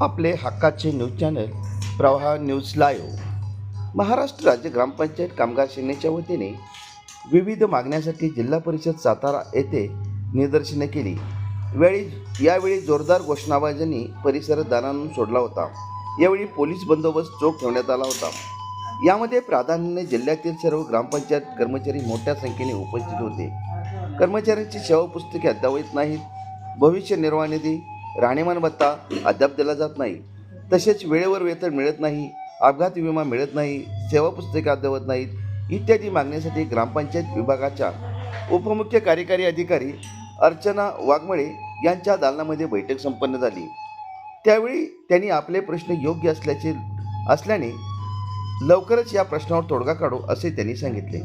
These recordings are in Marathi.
आपले हक्काचे न्यूज चॅनल प्रवाह न्यूज लाईव्ह महाराष्ट्र राज्य ग्रामपंचायत कामगार सेनेच्या वतीने विविध मागण्यासाठी जिल्हा परिषद सातारा येथे निदर्शने केली। यावेळी जोरदार घोषणाबाजांनी परिसर दारांना सोडला होता। यावेळी पोलीस बंदोबस्त चोख ठेवण्यात आला होता। यामध्ये प्राधान्याने जिल्ह्यातील सर्व ग्रामपंचायत कर्मचारी मोठ्या संख्येने उपस्थित होते। कर्मचाऱ्यांची सेवा पुस्तके अद्यावत नाहीत, भविष्य निर्वाह निधी, राहणीमान भत्ता अद्याप दिला जात नाही, तसेच वेळेवर वेतन मिळत नाही, अपघात विमा मिळत नाही, सेवा पुस्तके अद्यावत नाहीत इत्यादी मागण्यासाठी ग्रामपंचायत विभागाच्या उपमुख्य कार्यकारी अधिकारी अर्चना वाघमळे यांच्या दालनामध्ये बैठक संपन्न झाली। त्यावेळी त्यांनी आपले प्रश्न योग्य असल्याने लवकरच या प्रश्नावर तोडगा काढू असे त्यांनी सांगितले।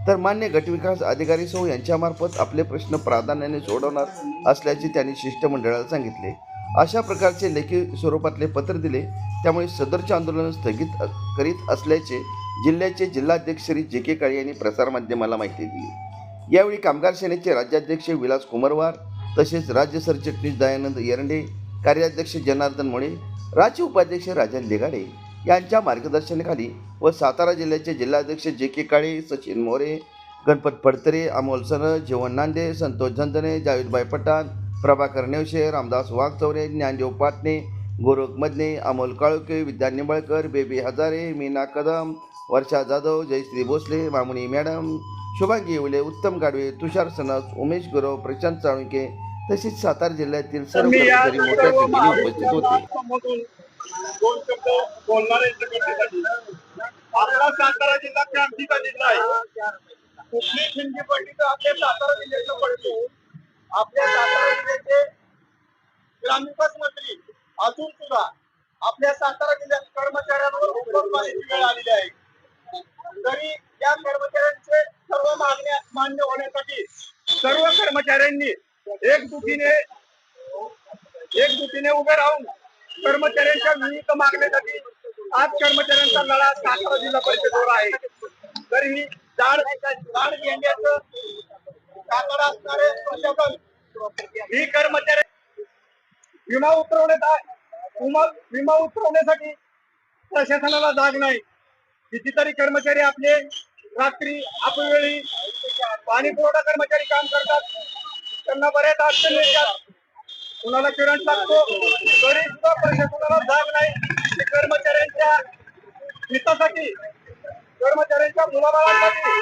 तर मान्य गटविकास अधिकारी सौ यांच्यामार्फत आपले प्रश्न प्राधान्याने सोडवणार असल्याचे त्यांनी शिष्टमंडळाला सांगितले। अशा प्रकारचे लेखी स्वरूपातले पत्र दिले, त्यामुळे सदरचे आंदोलन स्थगित करीत असल्याचे जिल्ह्याचे जिल्हाध्यक्ष श्री जे.के. काळे यांनी प्रसारमाध्यमाला माहिती दिली। यावेळी कामगार सेनेचे राज्याध्यक्ष विलास कुमारवार, तसेच राज्य सरचिटणीस दयानंद एरंडे, कार्याध्यक्ष जनार्दन मोळे, राज्य उपाध्यक्ष राजन लेगाडे यांच्या मार्गदर्शनाखाली व सातारा जिल्ह्याचे जिल्हाध्यक्ष जे.के. काळे, सचिन मोरे, गणपत फडतरे, अमोल सर, जीवन नांदे, संतोष झंझने, जावेदभाई पठाण, प्रभाकर नेवशे, रामदास वाघचौरे, ज्ञानदेव पाटणे, गोरख मदने, अमोल काळुके, विद्या निंबाळकर, बेबी हजारे, मीना कदम, वर्षा जाधव, जयश्री भोसले, मामुनी मॅडम, शुभांगी येवले, उत्तम गाडवे, तुषार सनस, उमेश गुरव, प्रशांत चाळुंके तसेच सातारा जिल्ह्यातील सर्व कर्मचारी मोठ्या संख्येने उपस्थित होते। दोन शब्द बोलणारे आपला सातारा जिल्हा क्रांतीचा जिल्हा आहे। कुठली खिंडी पडली तर आपल्या सातारा जिल्ह्याचं पडतो। आपल्या सातारा जिल्ह्याचे ग्रामविकास मंत्री अजून सुद्धा आपल्या सातारा जिल्ह्यात कर्मचाऱ्यांवर उपोषणाची वेळ आलेली आहे। तरी या कर्मचाऱ्यांचे सर्व मागण्या मान्य होण्यासाठी सर्व कर्मचाऱ्यांनी एकजुटीने उभे राहून कर्मचाऱ्यांच्या विविध मागण्यासाठी आज कर्मचाऱ्यांचा लढा सातारा जिल्हा परिषदेवर आहे। तर ही जाड घेण्याचं कातडा असणारे प्रशासन ही कर्मचारी विमा उतरवण्यासाठी प्रशासनाला जाग नाही। कितीतरी कर्मचारी आपले रात्री अपवेळी पाणी पुरवठा कर्मचारी काम करतात, त्यांना बऱ्याच अडचणी येतात, कुणाला करंट लागतो, तरी सुद्धा प्रशासनाला जाग नाही की कर्मचाऱ्यांच्या हितासाठी, कर्मचाऱ्यांच्या मुलाबाळांसाठी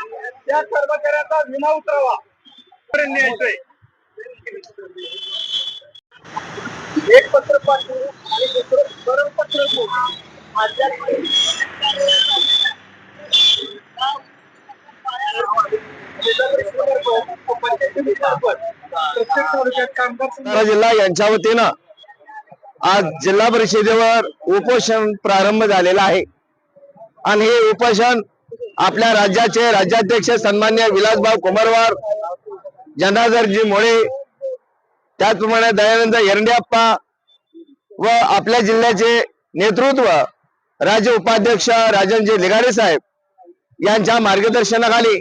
त्या कर्मचाऱ्यांचा विमा उतरावा न्यायचंय। एक पत्र पाठवून आणि दुसरं सरळ पत्र जिल्हा यांच्या वतीनं आज जिल्हा परिषदेवर उपोषण प्रारंभ झालेला आहे आणि हे उपोषण आपल्या राज्याचे राज्याध्यक्ष सन्मान्य विलासभाऊ कुमारवार, जनार्दनजी मोळे, त्याचप्रमाणे दयानंद एरंडेअप्पा व आपल्या जिल्ह्याचे नेतृत्व राज्य उपाध्यक्ष राजनजी लेगाडे साहेब यांच्या मार्गदर्शनाखाली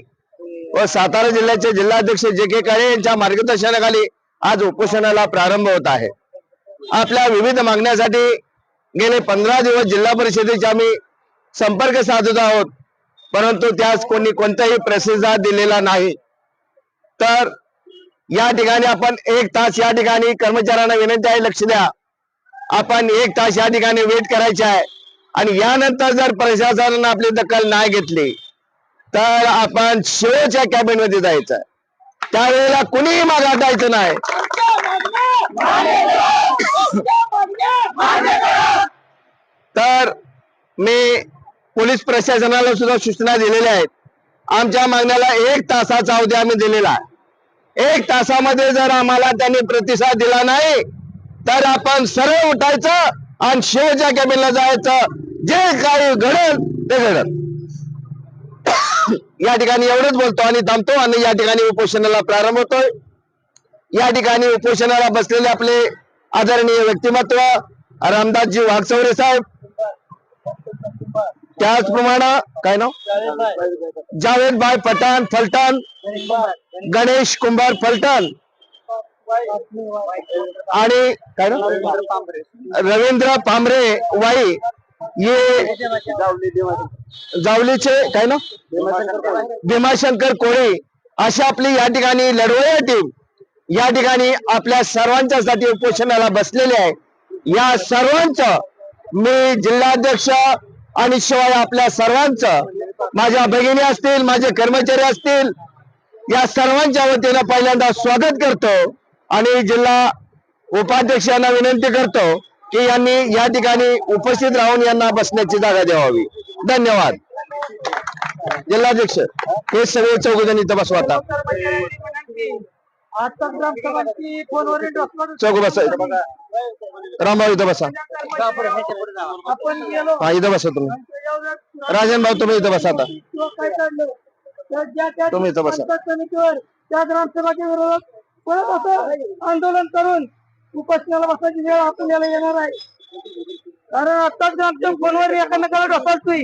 व सातारा जिल्ह्याचे जिल्हाध्यक्ष जे.के. काळे यांच्या मार्गदर्शनाखाली आज उपोषणाला प्रारंभ होत आहे। आपल्या विविध मागण्यासाठी गेले 15 दिवस जिल्हा परिषदेचे आम्ही संपर्क साधत आहोत, परंतु त्यास कोणताही प्रतिसाद दिलेला नाही। तर या ठिकाणी आपण 1 तास या ठिकाणी कर्मचाऱ्यांना विनंती आहे, लक्ष द्या, आपण 1 तास या ठिकाणी वेट करायचे आहे आणि यानंतर जर प्रशासनाने आपली दखल नाही घेतली तर आपण शेवटच्या कॅबिन मध्ये जायचं आहे। त्यावेळेला कुणीही मागे हटायचं नाही। तर मी पोलीस प्रशासनाला सुद्धा सूचना दिलेल्या आहेत। आमच्या मागण्याला 1 तासाचा अवधी आम्ही दिलेला आहे। 1 तासामध्ये जर आम्हाला त्यांनी प्रतिसाद दिला नाही तर आपण सरळ उठायचं आणि शेवटच्या कॅबिनला जायचं, जे काही घडेल ते घडेल। या ठिकाणी एवढंच बोलतो आणि थांबतो आणि या ठिकाणी उपोषणाला प्रारंभ होतोय। या ठिकाणी उपोषणाला बसलेले आपले आदरणीय व्यक्तिमत्व रामदासजी वाघचौरे साहेब, त्याचप्रमाणे काय नाव जावेदभाई पठाण फलटण, गणेश कुंभार फलटण, आणि काय ना रवींद्र पांबरे वाई हे जावलीचे काय ना भीमाशंकर कोळे अशी आपली या ठिकाणी लढवया टीम या ठिकाणी आपल्या सर्वांच्यासाठी उपोषणाला बसलेले आहे. या सर्वांचं मी जिल्हाध्यक्ष आणि शिवाय आपल्या सर्वांचं, माझ्या भगिनी असतील, माझे कर्मचारी असतील, या सर्वांच्या वतीनं पहिल्यांदा स्वागत करतो आणि जिल्हा उपाध्यक्षांना विनंती करतो की यांनी या ठिकाणी उपस्थित राहून यांना बसण्याची जागा द्यावी. धन्यवाद. जिल्हाध्यक्ष हे सगळे चौघजण इथं बसवा. आता चौघ बसा. रामभाऊ इथं बसा. हा इथं बसा तुम्ही. राजन भाऊ तुम्ही इथं बसा. आता तुम्ही इथं बसा. त्या ग्रामसभाच्या विरोधात परत असं आंदोलन करून उपोषणाला बसायची वेळ आपल्याला येणार आहे. कारण आताच ग्रामसभा फोनवर एकामेकाला ढकलतोय.